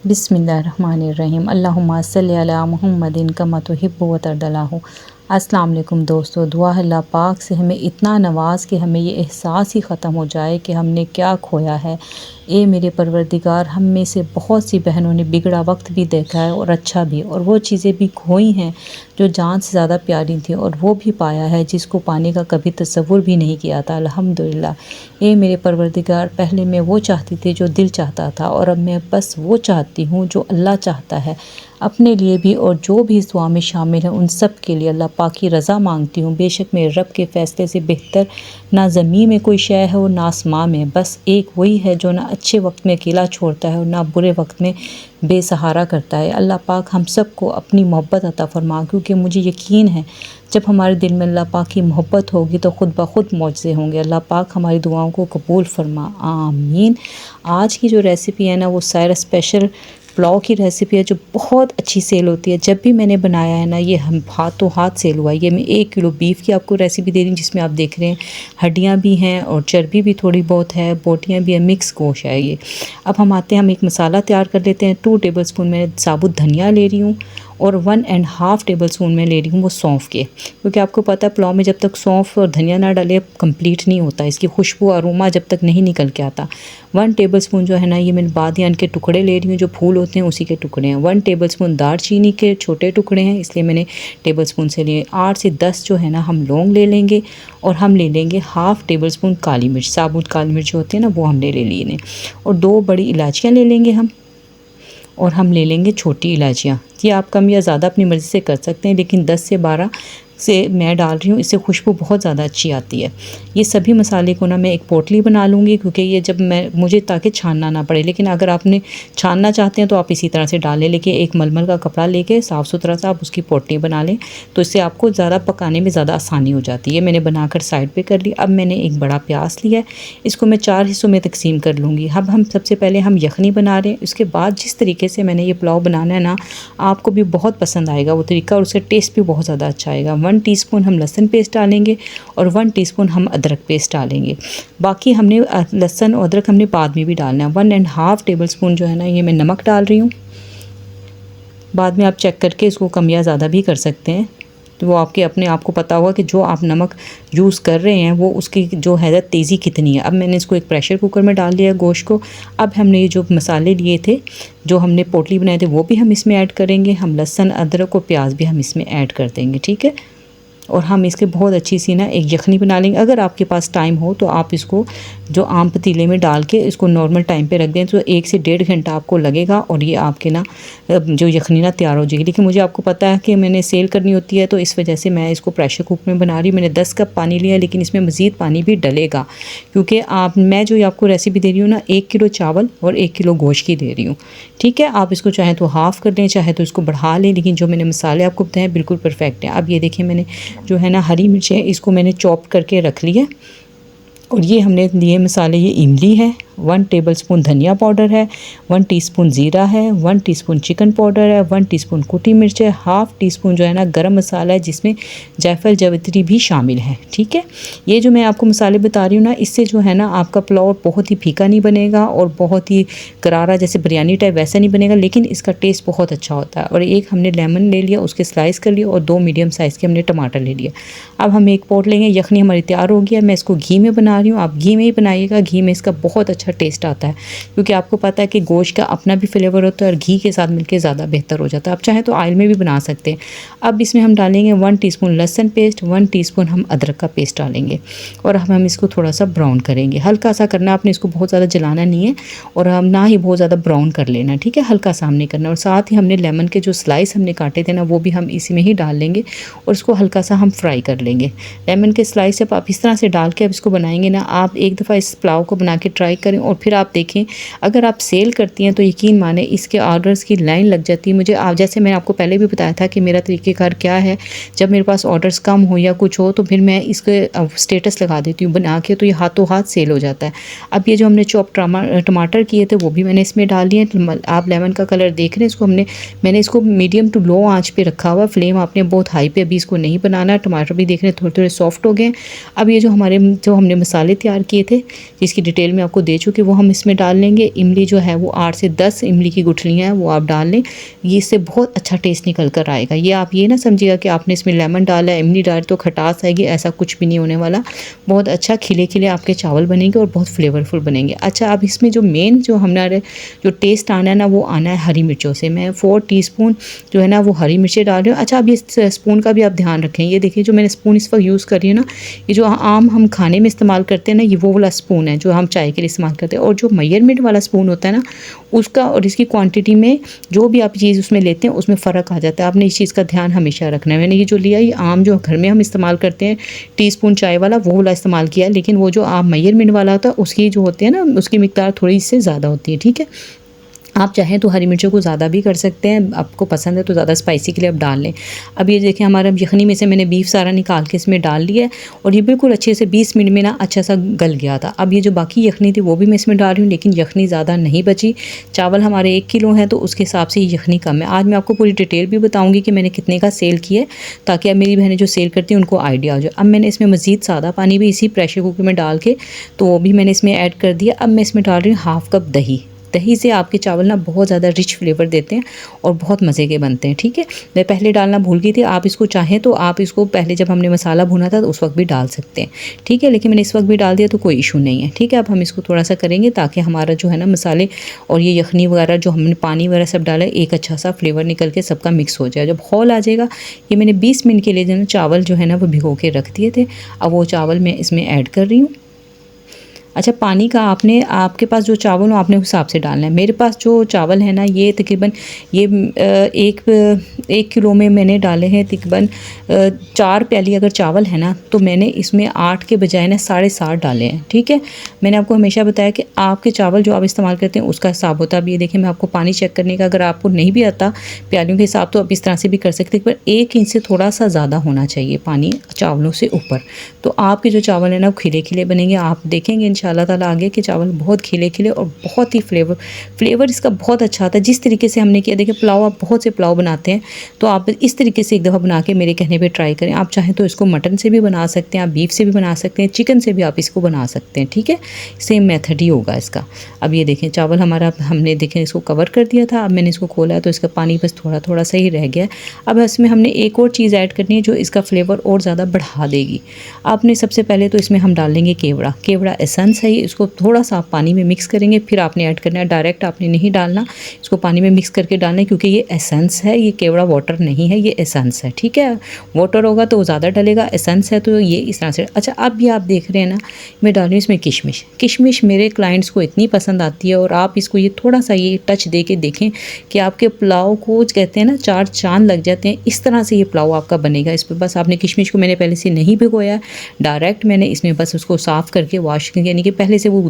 बिस्मिल्लाहिर्रहमानिर्रहीम अल्लाहुम्मा सल्लि अला मुहम्मदिन कमा तुहिब्बु व तर्दलाहु। अस्सलाम वालेकुम दोस्तों, दुआ है अल्लाह पाक से हमें इतना नवाज़ कि हमें ये एहसास ही ख़त्म हो जाए कि हमने क्या खोया है। ए मेरे परवरदिगार, हम में से बहुत सी बहनों ने बिगड़ा वक्त भी देखा है और अच्छा भी, और वो चीज़ें भी खोई हैं जो जान से ज़्यादा प्यारी थी, और वो भी पाया है जिसको पाने का कभी तसव्वुर भी नहीं किया था। अल्हम्दुलिल्लाह। ए मेरे परवरदिगार, पहले मैं वो चाहती थी जो दिल चाहता था, और अब मैं बस वो चाहती हूँ जो अल्लाह चाहता है अपने लिए भी, और जो भी इस दुआ में शामिल है उन सब के लिए अल्लाह पाक की रज़ा मांगती हूँ। बेशक मेरे रब के फ़ैसले से बेहतर ना ज़मीन में कोई शय है और ना आसमां में, बस एक वही है जो ना अच्छे वक्त में अकेला छोड़ता है और ना बुरे वक्त में बेसहारा करता है। अल्लाह पाक हम सब को अपनी मोहब्बत अता फरमा, क्योंकि मुझे यकीन है जब हमारे दिल में अल्लाह पाक की मोहब्बत होगी तो ख़ुद ब खुद मौजज़े होंगे। अल्लाह पाक हमारी दुआओं को कबूल फरमा, आमीन। आज की जो रेसिपी है ना, वो सायरा स्पेशल पुलाव की रेसिपी है जो बहुत अच्छी सेल होती है। जब भी मैंने बनाया है ना, ये हम हाथों हाथ सेल हुआ है। ये मैं 1 किलो बीफ की आपको रेसिपी दे रही हूँ, जिसमें आप देख रहे हैं हड्डियाँ भी हैं और चर्बी भी थोड़ी बहुत है, बोटियाँ भी हैं, मिक्स गोश्त है ये। अब हम आते हैं, हम एक मसाला तैयार कर लेते हैं। 2 टेबलस्पून मैं साबुत धनिया ले रही हूँ और 1.5 टेबलस्पून मैं ले रही हूँ वो सौंफ के, क्योंकि आपको पता है पुलाव में जब तक सौंफ और धनिया ना डाले कंप्लीट नहीं होता, इसकी खुशबू अरोमा जब तक नहीं निकल के आता। 1 टेबलस्पून जो है ना, ये मैं बादियान के टुकड़े ले रही हूँ, जो फूल होते हैं उसी के टुकड़े हैं। 1 टेबलस्पून दालचीनी के छोटे टुकड़े हैं, इसलिए मैंने टेबलस्पून से लिए। 8 से 10 जो है ना हम लौंग ले लेंगे, और हम ले लेंगे 1/2 टेबलस्पून काली मिर्च, साबुत काली मिर्च जो होती है ना, वो हमने ले ली है। और 2 बड़ी इलायचियाँ ले लेंगे हम, और हम ले लेंगे छोटी इलायचियाँ। ये आप कम या ज़्यादा अपनी मर्ज़ी से कर सकते हैं, लेकिन 10 से 12 से मैं डाल रही हूँ, इससे खुशबू बहुत ज़्यादा अच्छी आती है। ये सभी मसाले को ना मैं एक पोटली बना लूँगी, क्योंकि ये जब मुझे ताकि छानना ना पड़े। लेकिन अगर आपने छानना चाहते हैं तो आप इसी तरह से डाल लें, लेकिन एक मलमल का कपड़ा लेके साफ़ सुथरा सा आप उसकी पोटली बना लें, तो इससे आपको ज़्यादा पकाने में ज़्यादा आसानी हो जाती है। मैंने बनाकर साइड पर कर ली। अब मैंने एक बड़ा प्याज लिया है, इसको मैं 4 हिस्सों में तकसीम कर लूँगी। अब हम सबसे पहले हम यखनी बना रहे हैं, उसके बाद जिस तरीके से मैंने ये पुलाव बनाना है ना, आपको भी बहुत पसंद आएगा वो तरीका, और उसका टेस्ट भी बहुत ज़्यादा अच्छा आएगा। 1 टीस्पून हम लहसुन पेस्ट डालेंगे और 1 टीस्पून हम अदरक पेस्ट डालेंगे। बाकी हमने लहसुन और अदरक हमने बाद में भी डालना है। 1.5 टेबलस्पून जो है ना, ये मैं नमक डाल रही हूँ। बाद में आप चेक करके इसको कम या ज़्यादा भी कर सकते हैं, तो वो आपके अपने आपको पता होगा कि जो आप नमक यूज़ कर रहे हैं वो उसकी जो है तेज़ी कितनी है। अब मैंने इसको एक प्रेशर कुकर में डाल दिया गोश्त को। अब हमने ये जो मसाले लिए थे, जो हमने पोटली बनाए थे, वो भी हम इसमें ऐड करेंगे। हम लहसुन अदरक और प्याज भी हम इसमें ऐड कर देंगे, ठीक है। और हम इसके बहुत अच्छी सी ना एक यखनी बना लेंगे। अगर आपके पास टाइम हो तो आप इसको जो आम पतीले में डाल के इसको नॉर्मल टाइम पे रख दें, तो 1 से 1.5 घंटा आपको लगेगा और ये आपके ना जो यखनी ना तैयार हो जाएगी। लेकिन मुझे आपको पता है कि मैंने सेल करनी होती है, तो इस वजह से मैं इसको प्रेशर कुकर में बना रही हूँ। मैंने 10 कप पानी लिया, लेकिन इसमें मज़ीद पानी भी डलेगा, क्योंकि मैं जो आपको रेसिपी दे रही हूँ ना, 1 किलो चावल और 1 किलो गोश्त की दे रही हूँ, ठीक है। आप इसको चाहे तो हाफ़ कर लें, चाहे तो इसको बढ़ा लें, लेकिन जो मैंने मसाले आपको बताए बिल्कुल परफेक्ट हैं। अब ये देखिए, मैंने जो है ना हरी मिर्च है, इसको मैंने चॉप करके रख लिया। और ये हमने लिए मसाले, ये इमली है, 1 टेबलस्पून धनिया पाउडर है, 1 टीस्पून ज़ीरा है, 1 टीस्पून चिकन पाउडर है, 1 टीस्पून कुटी मिर्च है, 1/2 टीस्पून जो है ना गरम मसाला है, जिसमें जायफल जावित्री भी शामिल है, ठीक है। ये जो मैं आपको मसाले बता रही हूँ ना, इससे जो है ना आपका पुलाव बहुत ही फीका नहीं बनेगा और बहुत ही करारा जैसे बिरयानी टाइप वैसा नहीं बनेगा, लेकिन इसका टेस्ट बहुत अच्छा होता है। और एक हमने लेमन ले लिया, उसके स्लाइस कर लिया, और 2 मीडियम साइज़ के हमने टमाटर ले लिया। अब हम एक पॉट लेंगे। यखनी हमारी तैयार हो गया। मैं इसको घी में बना रही हूँ, आप घी में ही बनाइएगा। घी में इसका बहुत अच्छा टेस्ट आता है, क्योंकि आपको पता है कि गोश्त का अपना भी फ्लेवर होता है और घी के साथ मिलके ज़्यादा बेहतर हो जाता है। आप चाहें तो ऑयल में भी बना सकते हैं। अब इसमें हम डालेंगे 1 टीस्पून लहसुन पेस्ट, 1 टीस्पून हम अदरक का पेस्ट डालेंगे, और हम इसको थोड़ा सा ब्राउन करेंगे। हल्का सा करना, आपने इसको बहुत ज़्यादा जलाना नहीं है, और हम ना ही बहुत ज़्यादा ब्राउन कर लेना, ठीक है। हल्का सामने करना। और साथ ही हमने लेमन के जो स्लाइस हमने काटे थे ना, वो भी हम इसी में ही डाल लेंगे, और इसको हल्का सा हम फ्राई कर लेंगे। लेमन के स्लाइस जब आप इस तरह से डाल के अब इसको बनाएंगे ना, आप एक दफ़ा इस पुलाव को बना के ट्राई करें, और फिर आप देखें अगर आप सेल करती हैं तो यकीन माने इसके ऑर्डर्स की लाइन लग जाती है। मुझे जैसे मैंने आपको पहले भी बताया था कि मेरा तरीक़ेकार क्या है, जब मेरे पास ऑर्डर्स कम हो या कुछ हो तो फिर मैं इसके स्टेटस लगा देती हूँ बना के, तो ये हाथों हाथ सेल हो जाता है। अब ये जो हमने चॉप टमाटर किए थे वो भी मैंने इसमें डाल दिए। आप लेमन का कलर देख रहे हैं, इसको मैंने इसको मीडियम टू लो आँच पर रखा हुआ। फ्लेम आपने बहुत हाई पे अभी इसको नहीं बनाना। टमाटर भी देख रहे हैं थोड़े थोड़े सॉफ्ट हो गए। अब ये जो हमने मसाले तैयार किए थे, जिसकी डिटेल में आपको दे काजू के वो हम इसमें डाल लेंगे। इमली जो है वो 8 से 10 इमली की गुठलियाँ हैं वो आप डाल लें, ये इससे बहुत अच्छा टेस्ट निकल कर आएगा। ये आप ये ना समझिएगा कि आपने इसमें लेमन डाला है, इमली डाली तो खटास आएगी, ऐसा कुछ भी नहीं होने वाला। बहुत अच्छा खिले खिले आपके चावल बनेंगे और बहुत फ्लेवरफुल बनेंगे। अच्छा, अब इसमें जो मेन जो हमारे जो टेस्ट आना है ना वो आना है हरी मिर्चों से। मैं 4 टीस्पून जो है ना वो हरी मिर्चें डाल रही हूँ। अच्छा, अब इस स्पून का भी आप ध्यान रखें। ये देखिए जो मैंने स्पून इस वक्त यूज़ कर रही हूँ ना, ये जो आम हम खाने में इस्तेमाल करते हैं ना, ये वो वाला स्पून है जो हम चाय के लिए इस्तेमाल करते हैं। और जो मेजरमेंट वाला स्पून होता है ना, उसका और इसकी क्वांटिटी में जो भी आप चीज़ उसमें लेते हैं उसमें फ़र्क आ जाता है। आपने इस चीज़ का ध्यान हमेशा रखना है। मैंने ये जो लिया, ये आम जो घर में हम इस्तेमाल करते हैं टीस्पून चाय वाला, वो वाला इस्तेमाल किया है। लेकिन वो जो आप मेजरमेंट वाला होता है उसकी जो होती है ना, उसकी मिकदार थोड़ी इससे ज़्यादा होती है। ठीक है, आप चाहें तो हरी मिर्चों को ज़्यादा भी कर सकते हैं, आपको पसंद है तो ज़्यादा स्पाइसी के लिए आप डाल लें। अब ये देखें हमारा यखनी में से मैंने बीफ सारा निकाल के इसमें डाल लिया है और ये बिल्कुल अच्छे से 20 मिनट में ना अच्छा सा गल गया था। अब ये जो बाकी यखनी थी वो भी मैं इसमें डाल रही हूँ, लेकिन यखनी ज़्यादा नहीं बची। चावल हमारे 1 किलो हैं तो उसके हिसाब से यखनी कम है। आज मैं आपको पूरी डिटेल भी बताऊँगी कि मैंने कितने का सेल किया है, ताकि अब मेरी बहनें जो सेल करती हैं उनको आइडिया हो जाए। अब मैंने इसमें मज़ीद सादा पानी भी इसी प्रेशर कुकर में डाल के तो वो भी मैंने इसमें ऐड कर दिया। अब मैं इसमें डाल रही हूँ हाफ़ कप दही। दही से आपके चावल ना बहुत ज़्यादा रिच फ्लेवर देते हैं और बहुत मज़े के बनते हैं। ठीक है, मैं पहले डालना भूल गई थी। आप इसको चाहें तो आप इसको पहले जब हमने मसाला भुना था तो उस वक्त भी डाल सकते हैं। ठीक है, लेकिन मैंने इस वक्त भी डाल दिया तो कोई इशू नहीं है। ठीक है, अब हम इसको थोड़ा सा करेंगे ताकि हमारा जो है ना मसाले और ये यखनी वगैरह जो हमने पानी वगैरह सब डाला है, एक अच्छा सा फ्लेवर निकल के सबका मिक्स हो जाए। जब खौल आ जाएगा, ये मैंने 20 मिनट के लिए जो है चावल जो है ना वो भिगो के रख दिए थे। अब वो चावल मैं इसमें ऐड कर रही हूँ। अच्छा, पानी का आपने आपके पास जो चावल हो आपने उस हिसाब से डालना है। मेरे पास जो चावल है ना ये तकरीबन ये एक किलो में मैंने डाले हैं तकरीबन 4 प्याली अगर चावल है ना, तो मैंने इसमें 8 के बजाय ना 7.5 डाले हैं। ठीक है, मैंने आपको हमेशा बताया कि आपके चावल जो आप इस्तेमाल करते हैं उसका हिसाब होता है। अब ये देखिए मैं आपको पानी चेक करने का, अगर आपको नहीं भी आता प्यालियों के हिसाब तो आप इस तरह से भी कर सकते हैं, पर 1 इंच से थोड़ा सा ज़्यादा होना चाहिए पानी चावलों से ऊपर, तो आपके जो चावल है ना वो खिले खिले बनेंगे। आप देखेंगे इंशाल्लाह ताला आगे के चावल बहुत खिले खिले और बहुत ही फ्लेवर इसका बहुत अच्छा आता है। जिस तरीके से हमने किया, देखिए पुलाव आप बहुत से पुलाव बनाते हैं, तो आप इस तरीके से एक दफ़ा बना के मेरे कहने पे ट्राई करें। आप चाहें तो इसको मटन से भी बना सकते हैं, आप बीफ से भी बना सकते हैं, चिकन से भी आप इसको बना सकते हैं। ठीक है, सेम मेथड ही होगा इसका। अब ये देखें चावल हमारा हमने देखें इसको कवर कर दिया था। अब मैंने इसको खोला है तो इसका पानी बस थोड़ा थोड़ा सा ही रह गया है। अब इसमें हमने एक और चीज़ ऐड करनी है जो इसका फ्लेवर और ज़्यादा बढ़ा देगी। आपने सबसे पहले तो इसमें हम डालेंगे केवड़ा एसेंस है, इसको थोड़ा सा आप पानी में मिक्स करेंगे, फिर आपने ऐड करना है। डायरेक्ट आपने नहीं डालना, इसको पानी में मिक्स करके डालना है, क्योंकि ये एसेंस है, ये केवड़ा वाटर नहीं है, ये एसेंस है। ठीक है, वाटर होगा तो ज़्यादा डलेगा, एसेंस है तो ये इस तरह से। अच्छा, अब भी आप देख रहे हैं ना, मैं डाल रही हूँ इसमें किशमिश मेरे क्लाइंट्स को इतनी पसंद आती है, और आप इसको ये थोड़ा सा ये टच दे के देखें कि आपके पुलाव को कहते हैं ना 4 चांद लग जाते हैं। इस तरह से ये पुलाव आपका बनेगा। इस पर बस आपने किशमिश को मैंने पहले से नहीं भिगोया, डायरेक्ट मैंने इसमें बस उसको साफ़ करके वॉश करके, यानी कि पहले से वो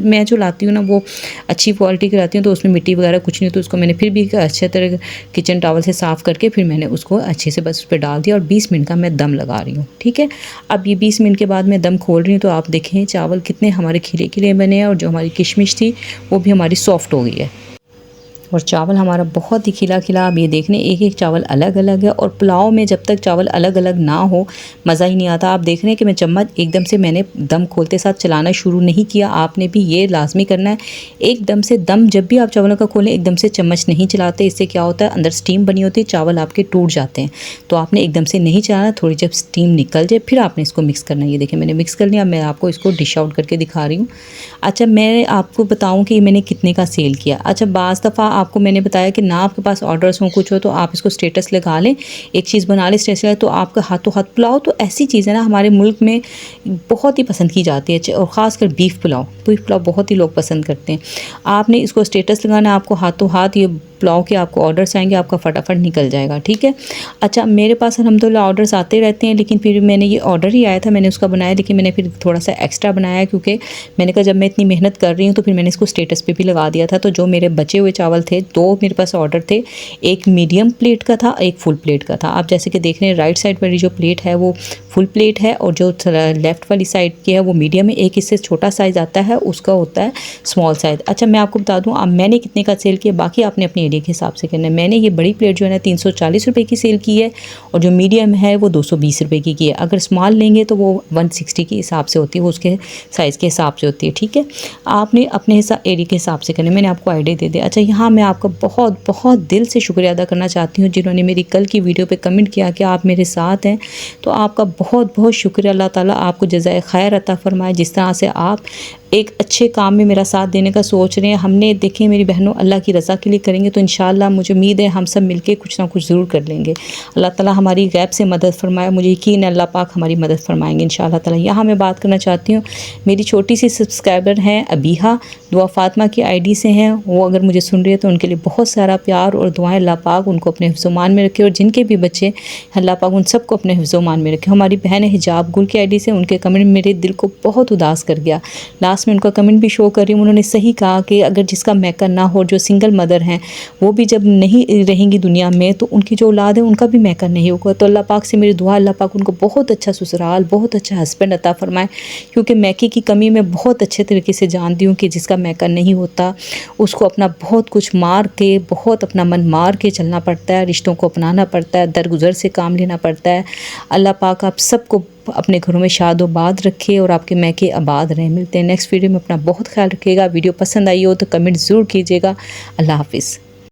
मैं जो लाती हूँ ना वो अच्छी क्वालिटी की लाती हूँ, तो उसमें मिट्टी वगैरह कुछ नहीं, तो उसको मैंने फिर भी अच्छे तरह किचन टॉवल से साफ़ करके फिर मैंने उसको अच्छे से बस उस पर डाल दिया और 20 मिनट का मैं दम लगा रही हूँ। ठीक है, अब ये 20 मिनट के बाद मैं दम खोल रही हूँ, तो आप देखें चावल कितने हमारे खिले खिले बने हैं और जो हमारी किशमिश थी वो भी हमारी सॉफ्ट हो गई है और चावल हमारा बहुत ही खिला खिला। अब ये देखने एक एक चावल अलग अलग है, और पुलाव में जब तक चावल अलग अलग ना हो मज़ा ही नहीं आता। आप देख रहे हैं कि मैं चम्मच एकदम से मैंने दम खोलते साथ चलाना शुरू नहीं किया, आपने भी ये लाजमी करना है। एकदम से दम जब भी आप चावलों का खोलें एकदम से चम्मच नहीं चलाते, इससे क्या होता है अंदर स्टीम बनी होती है, चावल आपके टूट जाते हैं। तो आपने एकदम से नहीं चलाना, थोड़ी जब स्टीम निकल जाए फिर आपने इसको मिक्स करना है। ये देखिए मैंने मिक्स कर लिया, मैं आपको इसको डिश आउट करके दिखा रही हूँ। अच्छा, मैं आपको बताऊँ कि मैंने कितने का सेल किया। अच्छा, बाज़ दफ़ा आपको मैंने बताया कि ना आपके पास ऑर्डर्स हो कुछ हो तो आप इसको स्टेटस लगा लें, एक चीज़ बना लें स्टेटस लगा, तो आपका हाथों हाथ पुलाव तो ऐसी चीज़ है ना हमारे मुल्क में बहुत ही पसंद की जाती है, और ख़ासकर बीफ पुलाव बहुत ही लोग पसंद करते हैं। आपने इसको स्टेटस लगाना, आपको हाथों हाथ ये पुलाव के आपको ऑर्डर्स आएंगे, आपका फटाफट निकल जाएगा। ठीक है, अच्छा मेरे पास अल्हम्दुलिल्लाह ऑर्डर्स आते रहते हैं, लेकिन फिर मैंने ये ऑर्डर ही आया था मैंने उसका बनाया, लेकिन मैंने फिर थोड़ा सा एक्स्ट्रा बनाया, क्योंकि मैंने कहा जब मैं इतनी मेहनत कर रही हूँ तो फिर मैंने इसको स्टेटस पे भी लगा दिया था। तो जो मेरे बचे हुए चावल थे, 2 मेरे पास ऑर्डर थे, एक मीडियम प्लेट का था, एक फुल प्लेट का था। आप जैसे कि देख रहे हैं राइट साइड वाली जो प्लेट है वो फुल प्लेट है, और जो लेफ़्ट वाली साइड की है वो मीडियम है। एक इससे छोटा साइज़ आता है, उसका होता है स्मॉल साइज़। अच्छा, मैं आपको बता दूँ अब मैंने कितने का सेल किया, बाकी आपने अपनी एरिया के हिसाब से करना है। मैंने ये बड़ी प्लेट जो है ना 340 रुपये की सेल की है और जो मीडियम है वो 220 रुपये की है। अगर स्मॉल लेंगे तो वो 160 के हिसाब से होती है, वो उसके साइज़ के हिसाब से होती है। ठीक है, आपने अपने एरिया के हिसाब से करना है, मैंने आपको आइडिया दे दिया। अच्छा, यहाँ मैं आपका बहुत बहुत दिल से शुक्रिया अदा करना चाहती हूँ जिन्होंने मेरी कल की वीडियो पे कमेंट किया कि आप मेरे साथ हैं, तो आपका बहुत बहुत शुक्रिया। अल्लाह ताला आपको जज़ाए खैर अता फ़रमाए। जिस तरह से आप एक अच्छे काम में मेरा साथ देने का सोच रहे हैं, हमने देखें मेरी बहनों अल्लाह की रज़ा के लिए करेंगे तो इंशाअल्लाह मुझे उम्मीद है हम सब मिलके कुछ ना कुछ ज़रूर कर लेंगे। अल्लाह ताला हमारी गैब से मदद फरमाए, मुझे यकीन है अल्लाह पाक हमारी मदद फरमाएंगे इंशाअल्लाह ताला। यहाँ मैं बात करना चाहती हूँ, मेरी छोटी सी सब्सक्राइबर हैं अबीहा, दुआ फातिमा की आईडी से हैं, वो अगर मुझे सुन रही है तो उनके लिए बहुत सारा प्यार और दुआएं। अल्लाह पाक उनको अपने हिफ्ज़-ओ-मान में रखे और जिनके भी बच्चे अल्लाह पाक उन सबको अपने हिफ्ज़-ओ-मान में रखे। हमारी बहन है हिजाब गुल की आईडी से, उनके कमेंट मेरे दिल को बहुत उदास कर गया। लास्ट में उनका कमेंट भी शो कर रही हूँ, उन्होंने सही कहा कि अगर जिसका मैकर ना हो, जो सिंगल मदर हैं वो भी जब नहीं रहेंगी दुनिया में तो उनकी जो औलाद है उनका भी मैकर नहीं होगा। तो अल्लाह पाक से मेरी दुआ, अल्लाह पाक उनको बहुत अच्छा ससुराल, बहुत अच्छा हस्बैंड अता फरमाए, क्योंकि मैके की कमी मैं बहुत अच्छे तरीके से जानती हूँ कि जिसका मैकर नहीं होता उसको अपना बहुत कुछ मार के, बहुत अपना मन मार के चलना पड़ता है, रिश्तों को अपनाना पड़ता है, दरगुजर से काम लेना पड़ता है। अल्लाह पाक आप सबको अपने घरों में शादोबाद रखे और आपके मैके आबाद रहें। मिलते हैं नेक्स्ट वीडियो में, अपना बहुत ख्याल रखिएगा। वीडियो पसंद आई हो तो कमेंट ज़रूर कीजिएगा। अल्लाह हाफिज़।